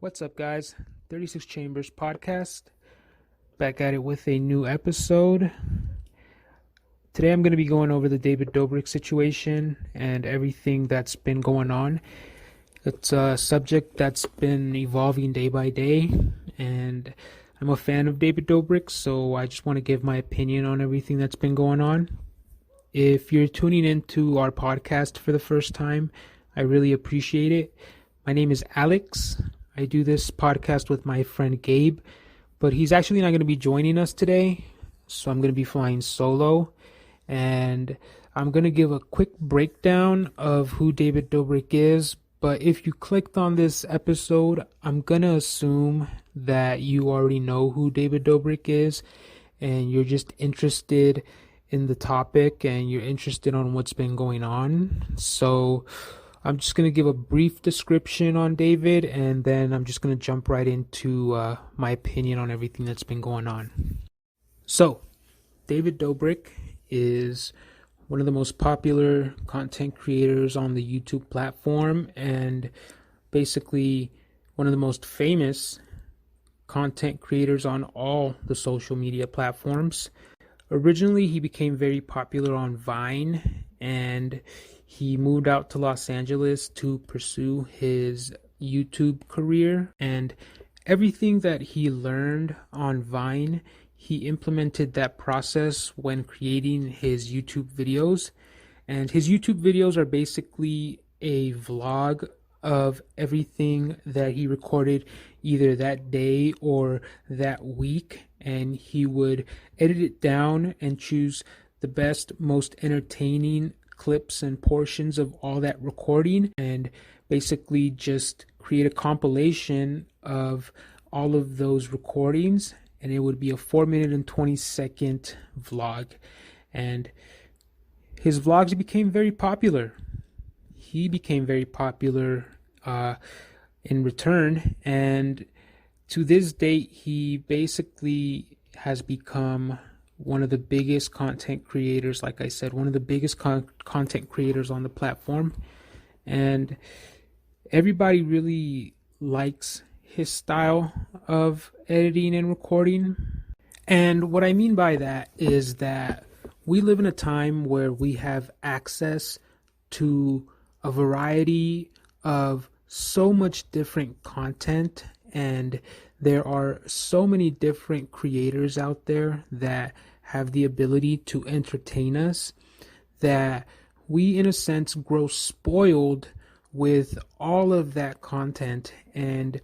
What's up, guys? 36 Chambers podcast. Back at it with a new episode. Today I'm going to be going over the David Dobrick situation and everything that's been going on. It's a subject that's been evolving day by day, and I'm a fan of David Dobrick, so I just want to give my opinion on everything that's been going on. If you're tuning into our podcast for the first time, I really appreciate it. My name is Alex. I do this podcast with my friend Gabe, but he's actually not going to be joining us today, so I'm going to be flying solo, and I'm going to give a quick breakdown of who David Dobrick is. But if you clicked on this episode, I'm going to assume that you already know who David Dobrick is, and you're just interested in the topic, and you're interested on what's been going on. So I'm just going to give a brief description on David, and then I'm just going to jump right into my opinion on everything that's been going on. So, David Dobrick is one of the most popular content creators on the YouTube platform, and basically one of the most famous content creators on all the social media platforms. Originally, he became very popular on Vine, and he moved out to Los Angeles to pursue his YouTube career, and everything that he learned on Vine, he implemented that process when creating his YouTube videos. And his YouTube videos are basically a vlog of everything that he recorded either that day or that week, and he would edit it down and choose the best, most entertaining clips and portions of all that recording, and basically just create a compilation of all of those recordings, and it would be a 4 minute and 20-second vlog. And his vlogs became very popular. He became very popular in return, and to this date he basically has become one of the biggest content creators, like I said, one of the biggest content creators on the platform. And everybody really likes his style of editing and recording. And what I mean by that is that we live in a time where we have access to a variety of so much different content, and there are so many different creators out there that have the ability to entertain us, that we in a sense grow spoiled with all of that content. And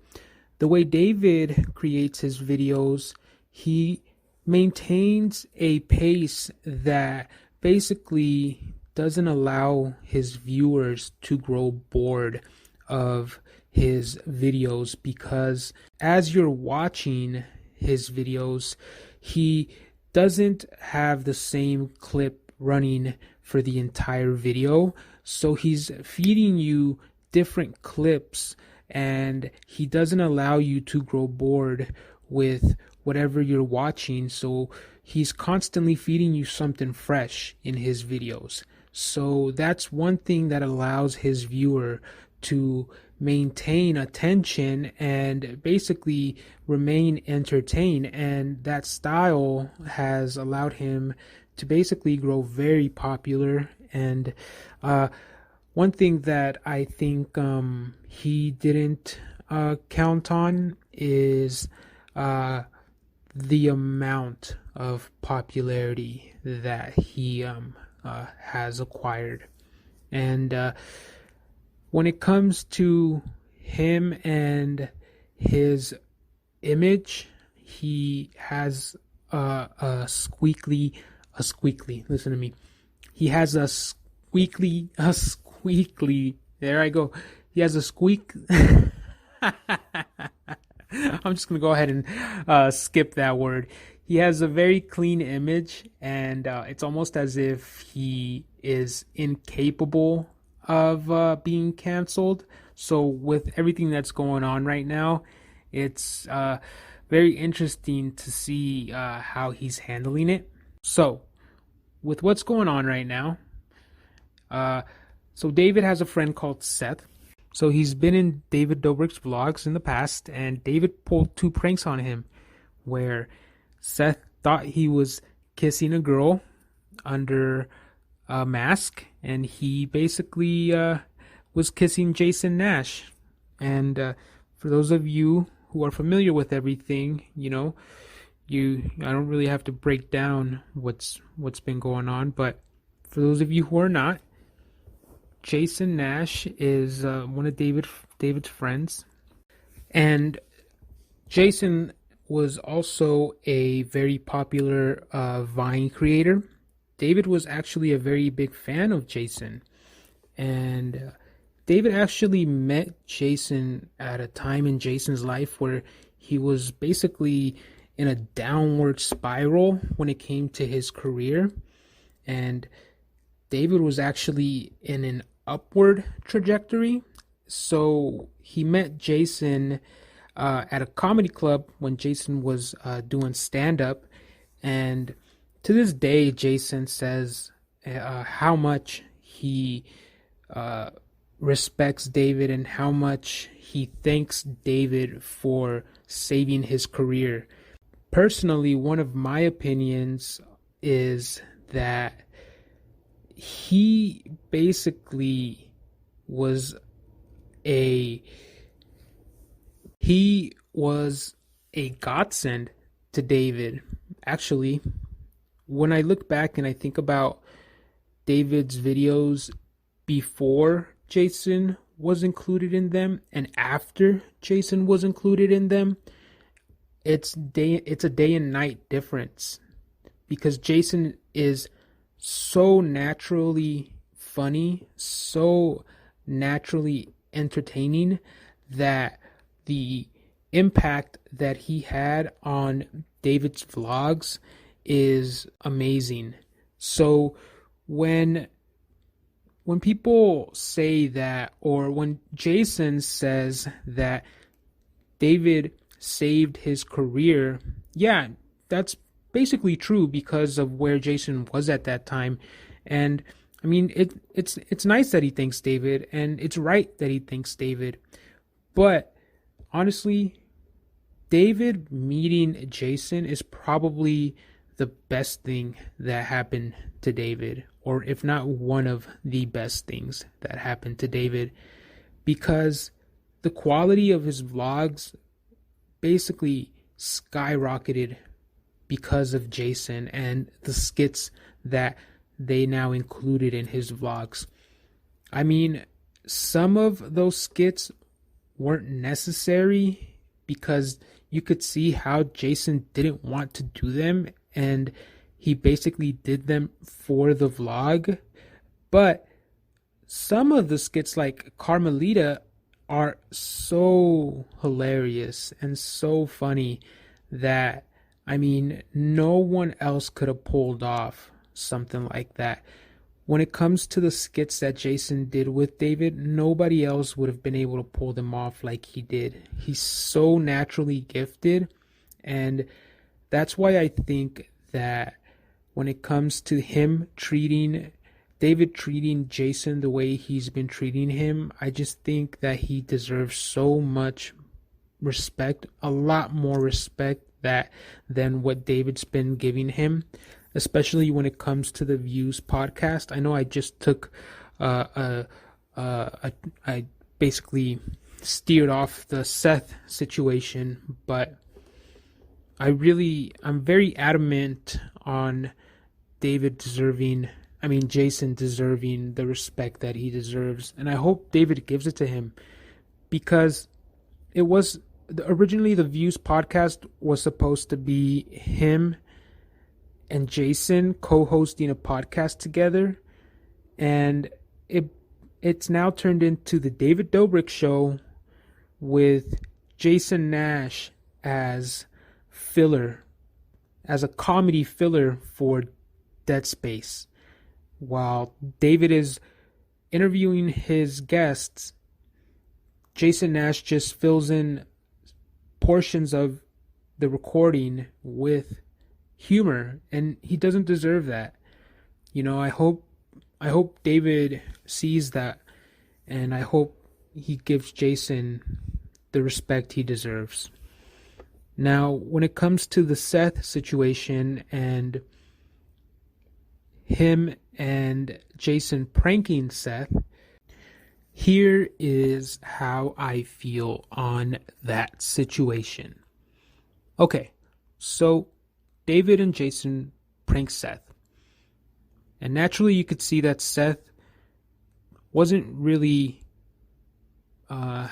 the way David creates his videos, he maintains a pace that basically doesn't allow his viewers to grow bored of his videos, because as you're watching his videos, he doesn't have the same clip running for the entire video. So he's feeding you different clips, and he doesn't allow you to grow bored with whatever you're watching. So he's constantly feeding you something fresh in his videos. So that's one thing that allows his viewer to maintain attention and basically remain entertained. And that style has allowed him to basically grow very popular. And one thing that I think he didn't count on is the amount of popularity that he has acquired. And when it comes to him and his image, he has a squeaky, listen to me. He has a squeaky, there I go. He has a squeak. I'm just going to go ahead and skip that word. He has a very clean image, and it's almost as if he is incapable of being canceled. So with everything that's going on right now, it's very interesting to see how he's handling it. So with what's going on right now, so David has a friend called Seth, So he's been in David Dobrik's vlogs in the past, and David pulled two pranks on him where Seth thought he was kissing a girl under a mask, and he basically was kissing Jason Nash. And for those of you who are familiar with everything, I don't really have to break down what's been going on, but for those of you who are not, Jason Nash is one of David's friends, and Jason was also a very popular Vine creator. David was actually a very big fan of Jason, and David actually met Jason at a time in Jason's life where he was basically in a downward spiral when it came to his career, and David was actually in an upward trajectory. So he met Jason at a comedy club when Jason was doing stand-up, and to this day Jason says how much he respects David and how much he thanks David for saving his career. Personally, one of my opinions is that he basically was a godsend to David. Actually, when I look back and I think about David's videos before Jason was included in them and after Jason was included in them, it's a day and night difference, because Jason is so naturally funny, so naturally entertaining, that the impact that he had on David's vlogs is amazing. So when people say that, or when Jason says that David saved his career, yeah, that's basically true because of where Jason was at that time. And I mean, it's nice that he thanks David, and it's right that he thanks David. But honestly, David meeting Jason is probably the best thing that happened to David, or if not one of the best things that happened to David, because the quality of his vlogs basically skyrocketed because of Jason and the skits that they now included in his vlogs. I mean, some of those skits weren't necessary because you could see how Jason didn't want to do them, and he basically did them for the vlog. But some of the skits, like Carmelita, are so hilarious and so funny that, I mean, no one else could have pulled off something like that. When it comes to the skits that Jason did with David, nobody else would have been able to pull them off like he did. He's so naturally gifted, and that's why I think that when it comes to him David treating Jason the way he's been treating him, I just think that he deserves so much respect, a lot more respect than what David's been giving him, especially when it comes to the Views podcast. I know I just took I basically steered off the Seth situation, but I'm very adamant on Jason deserving the respect that he deserves, and I hope David gives it to him, because it was originally the Views podcast was supposed to be him and Jason co-hosting a podcast together, and it's now turned into the David Dobrick show with Jason Nash as filler, as a comedy filler for Dead Space. While David is interviewing his guests, Jason Nash just fills in portions of the recording with humor, and he doesn't deserve that. I hope David sees that, and I hope he gives Jason the respect he deserves. Now, when it comes to the Seth situation and him and Jason pranking Seth, here is how I feel on that situation. Okay, so David and Jason prank Seth. And naturally you could see that Seth wasn't really, for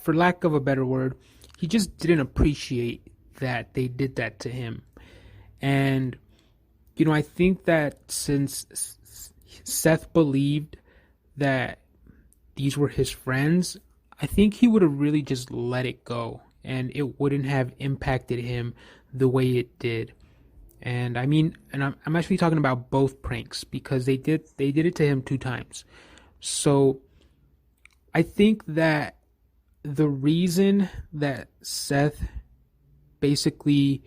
lack of a better word, he just didn't appreciate that they did that to him. And, I think that since Seth believed that these were his friends, I think he would have really just let it go and it wouldn't have impacted him the way it did. And I'm actually talking about both pranks because they did it to him 2 times. So I think that the reason that Seth basically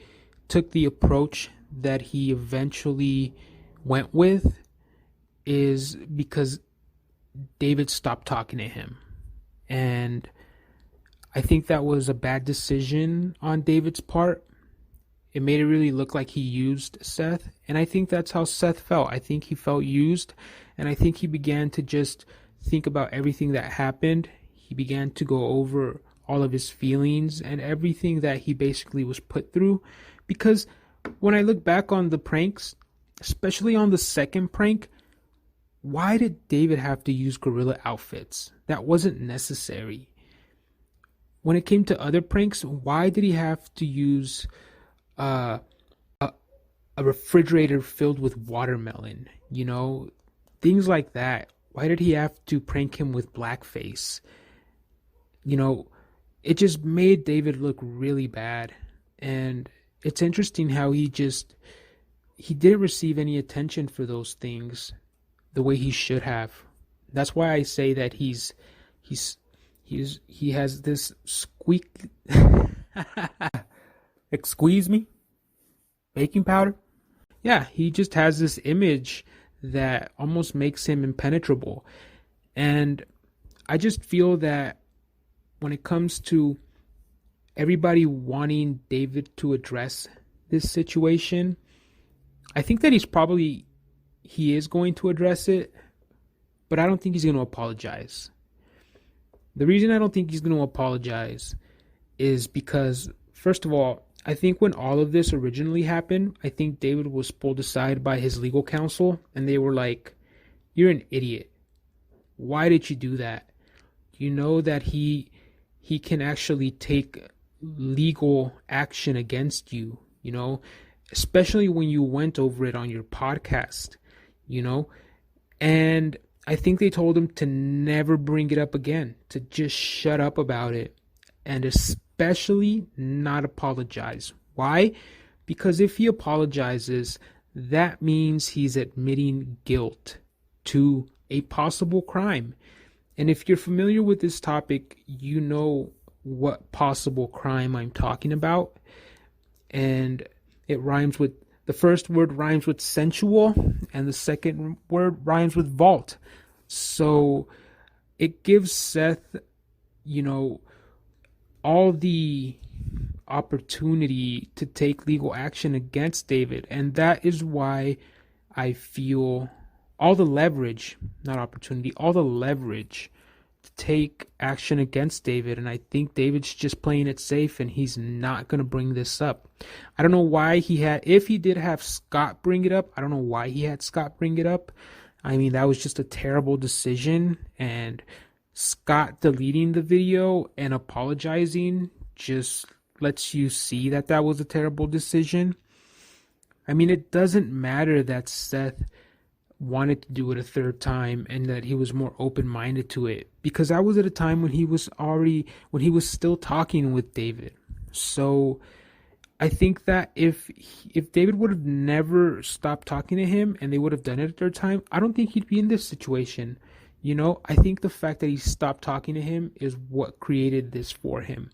took the approach that he eventually went with is because David stopped talking to him. And I think that was a bad decision on David's part. It made it really look like he used Seth. And I think that's how Seth felt. I think he felt used. And I think he began to just think about everything that happened. He began to go over all of his feelings and everything that he basically was put through. Because when I look back on the pranks, especially on the second prank, why did David have to use gorilla outfits? That wasn't necessary. When it came to other pranks, why did he have to use a refrigerator filled with watermelon? Things like that. Why did he have to prank him with blackface? It just made David look really bad. And it's interesting how he didn't receive any attention for those things the way he should have. That's why I say that he has this excuse me, baking powder. Yeah, he just has this image that almost makes him impenetrable. And I just feel that when it comes to everybody wanting David to address this situation, I think that he is going to address it, but I don't think he's going to apologize. The reason I don't think he's going to apologize is because, first of all, I think when all of this originally happened, I think David was pulled aside by his legal counsel, and they were like, "You're an idiot. Why did you do that? You know that he can actually take legal action against you, especially when you went over it on your podcast, And I think they told him to never bring it up again, to just shut up about it, and especially not apologize. Why? Because if he apologizes, that means he's admitting guilt to a possible crime. And if you're familiar with this topic, you know what possible crime I'm talking about. And it rhymes with, the first word rhymes with sensual, and the second word rhymes with vault. So it gives Seth, all the opportunity to take legal action against David. And that is why I feel all the leverage, not opportunity, all the leverage to take action against David. And I think David's just playing it safe, and he's not going to bring this up. I don't know why if he did have Scott bring it up, I don't know why he had Scott bring it up. I mean, that was just a terrible decision, and Scott deleting the video and apologizing just lets you see that that was a terrible decision. I mean, it doesn't matter that Seth wanted to do it a third time and that he was more open-minded to it, because that was at a time when he was still talking with David. So I think that if David would have never stopped talking to him and they would have done it a third time, I don't think he'd be in this situation. I think the fact that he stopped talking to him is what created this for him,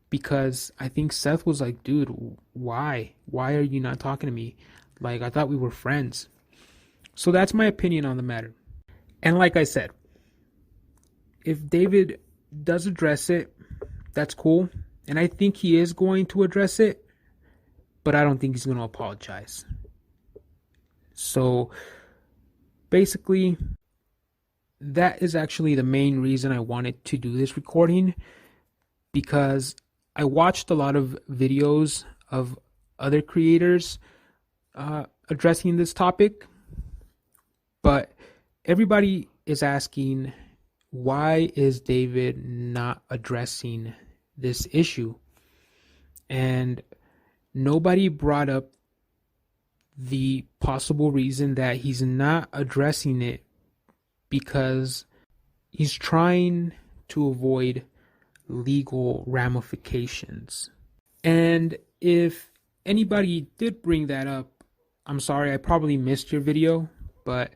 because I think Seth was like, dude, why are you not talking to me? Like, I thought we were friends. So that's my opinion on the matter. And like I said, if David does address it, that's cool. And I think he is going to address it, but I don't think he's going to apologize. So basically, that is actually the main reason I wanted to do this recording, because I watched a lot of videos of other creators addressing this topic, but everybody is asking, why is David not addressing this issue? And nobody brought up the possible reason that he's not addressing it because he's trying to avoid legal ramifications. And if anybody did bring that up, I'm sorry, I probably missed your video, but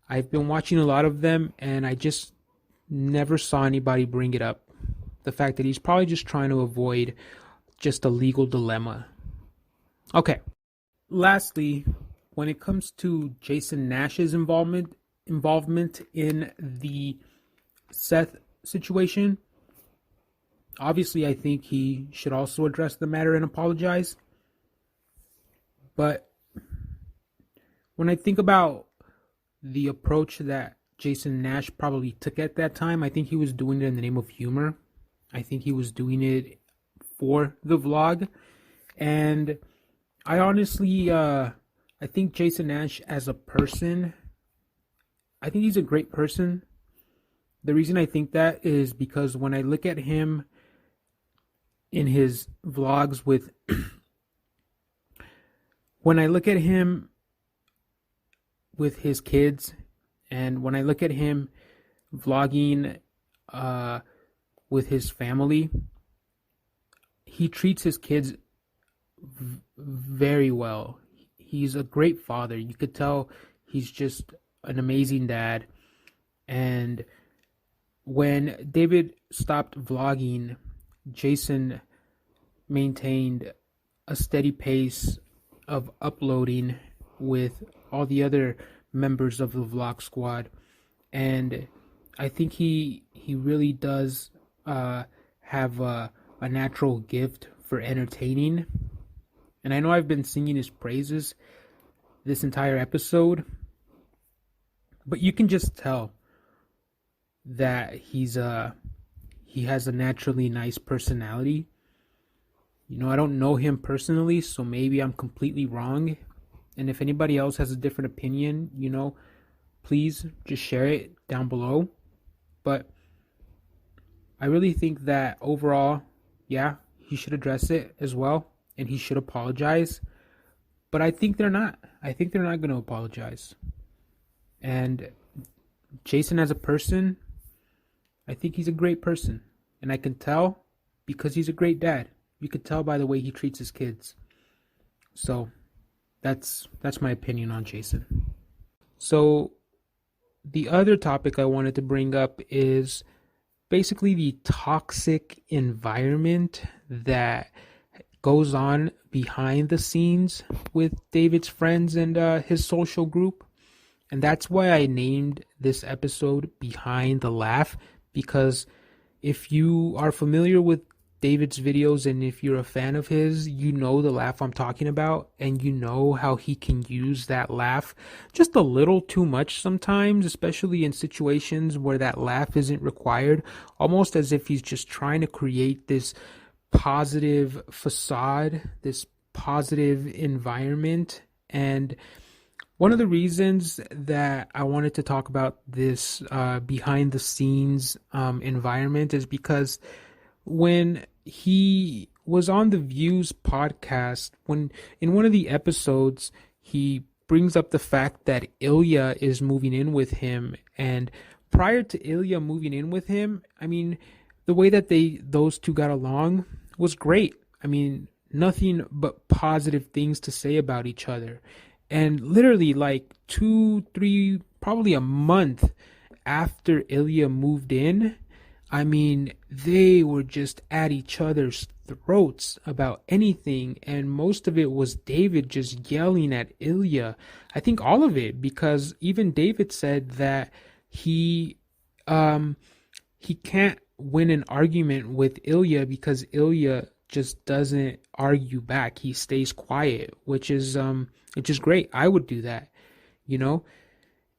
I've been watching a lot of them and I just never saw anybody bring it up. The fact that he's probably just trying to avoid just a legal dilemma. Okay. Lastly, when it comes to Jason Nash's involvement in the Seth situation, obviously I think he should also address the matter and apologize. But when I think about the approach that Jason Nash probably took at that time, I think he was doing it in the name of humor. I think he was doing it for the vlog. And I honestly, I think Jason Nash as a person, I think he's a great person. The reason I think that is because when I look at him in his vlogs with, when I look at him with his kids, and when I look at him vlogging with his family, he treats his kids very well. He's a great father. You could tell he's just an amazing dad. And when David stopped vlogging, Jason maintained a steady pace of uploading with all the other members of the vlog squad. And I think he really does have a natural gift for entertaining. And I know I've been singing his praises this entire episode, but you can just tell that he has a naturally nice personality. You know, I don't know him personally, so maybe I'm completely wrong. And if anybody else has a different opinion, you know, please just share it down below. But I really think that overall, yeah, he should address it as well. And he should apologize. But I think they're not. I think they're not going to apologize. And Jason as a person, I think he's a great person. And I can tell because he's a great dad. You could tell by the way he treats his kids. So that's my opinion on Jason. So the other topic I wanted to bring up is basically the toxic environment that goes on behind the scenes with David's friends and his social group. And that's why I named this episode Behind the Laugh, because if you are familiar with David's videos and if you're a fan of his, you know the laugh I'm talking about, and you know how he can use that laugh just a little too much sometimes, especially in situations where that laugh isn't required, almost as if he's just trying to create this positive facade, this positive environment. And one of the reasons that I wanted to talk about this behind the scenes environment is because when he was on the Views podcast, when in one of the episodes he brings up the fact that Ilya is moving in with him, and prior to Ilya moving in with him, I mean, the way that those two got along was great. I mean, nothing but positive things to say about each other. And literally like 2-3, probably a month after Ilya moved in, I mean, they were just at each other's throats about anything. And most of it was David just yelling at Ilya. I think all of it, because even David said that he he can't win an argument with Ilya because Ilya just doesn't argue back. He stays quiet, which is great. I would do that, you know?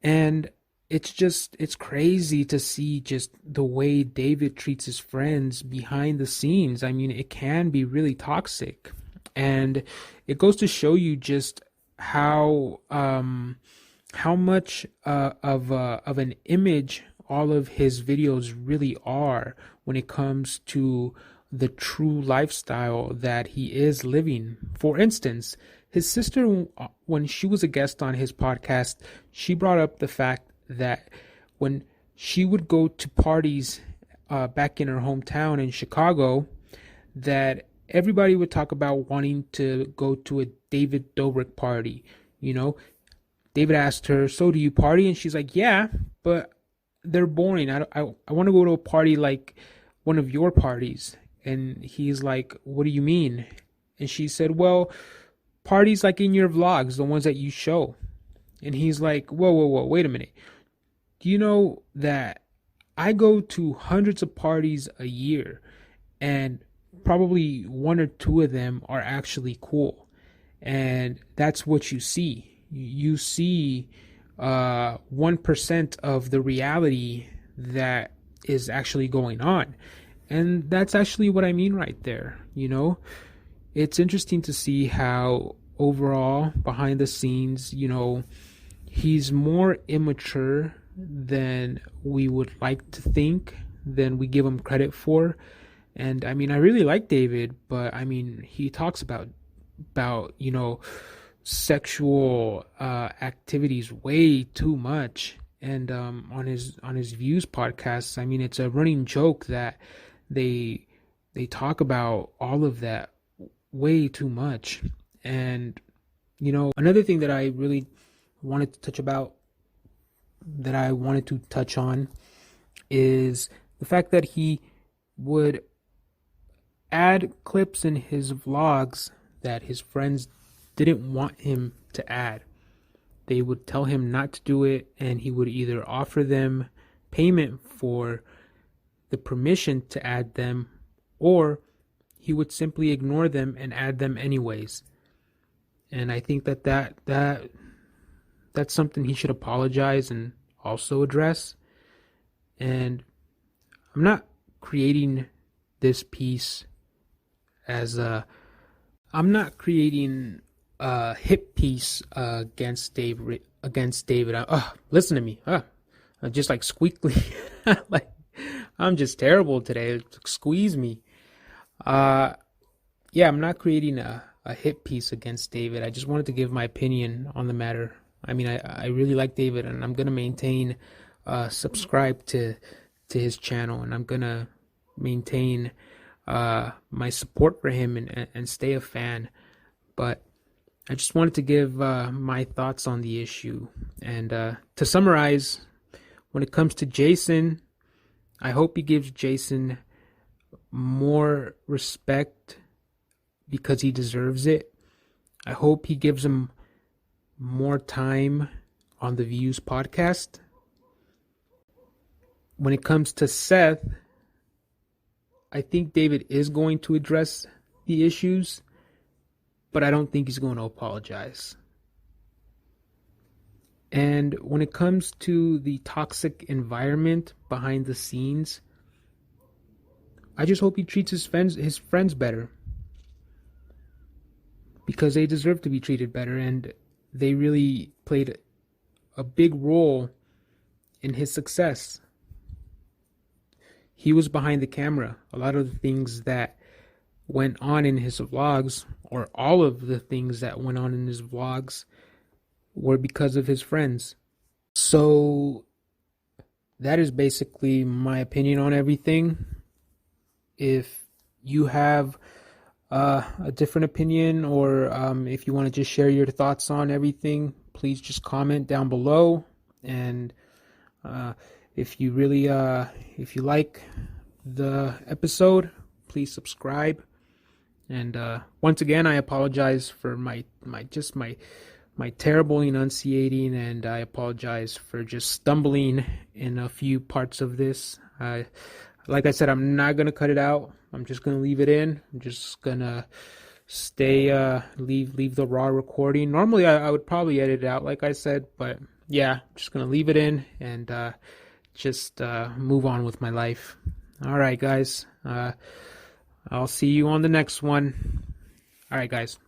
And it's crazy to see just the way David treats his friends behind the scenes. I mean, it can be really toxic. And it goes to show you just how much of an image all of his videos really are when it comes to the true lifestyle that he is living. For instance, his sister, when she was a guest on his podcast, she brought up the fact that when she would go to parties back in her hometown in Chicago, that everybody would talk about wanting to go to a David Dobrick party. You know, David asked her, "So do you party?" And she's like, "Yeah, but they're boring. I want to go to a party like one of your parties." And he's like, "What do you mean?" And she said, "Well, parties like in your vlogs, the ones that you show." And he's like, whoa, wait a minute. Do you know that I go to hundreds of parties a year, and probably one or two of them are actually cool? And that's what you see. You see 1% of the reality that is actually going on. And that's actually what I mean right there. You know, it's interesting to see how overall behind the scenes, you know, he's more immature than we would like to think, than we give him credit for. And I mean, I really like David, but I mean, he talks about you know, sexual activities way too much. And on his Views podcasts, I mean, it's a running joke that they talk about all of that way too much. And you know, another thing that I really wanted to touch on is the fact that he would add clips in his vlogs that his friends didn't want him to add. They would tell him not to do it, and he would either offer them payment for the permission to add them, or he would simply ignore them and add them anyways. And I think that's something he should apologize and also address. And I'm not creating this piece as I'm not creating a hit piece against David. Listen to me. I'm just like squeakly. Like, I'm just terrible today. Squeeze me. Yeah, I'm not creating a hit piece against David. I just wanted to give my opinion on the matter. I mean, I really like David, and I'm going to maintain subscribe to his channel, and I'm going to maintain my support for him and stay a fan. But I just wanted to give my thoughts on the issue. And to summarize, when it comes to Jason, I hope he gives Jason more respect because he deserves it. I hope he gives him more time on the Views podcast. When it comes to Seth, I think David is going to address the issues, but I don't think he's going to apologize. And when it comes to the toxic environment behind the scenes, I just hope he treats his friends better, because they deserve to be treated better, and they really played a big role in his success. He was behind the camera. A lot of the things that went on in his vlogs, or all of the things that went on in his vlogs, were because of his friends. So that is basically my opinion on everything. If you have a different opinion, or if you want to just share your thoughts on everything, please just comment down below. And if you really if you like the episode, please subscribe. And once again, I apologize for my terrible enunciating, and I apologize for just stumbling in a few parts of this. Like I said, I'm not gonna cut it out. I'm just gonna leave it in. I'm just gonna leave the raw recording. Normally I would probably edit it out, like I said, but yeah, I'm just gonna leave it in and just move on with my life. All right, guys. I'll see you on the next one. All right, guys.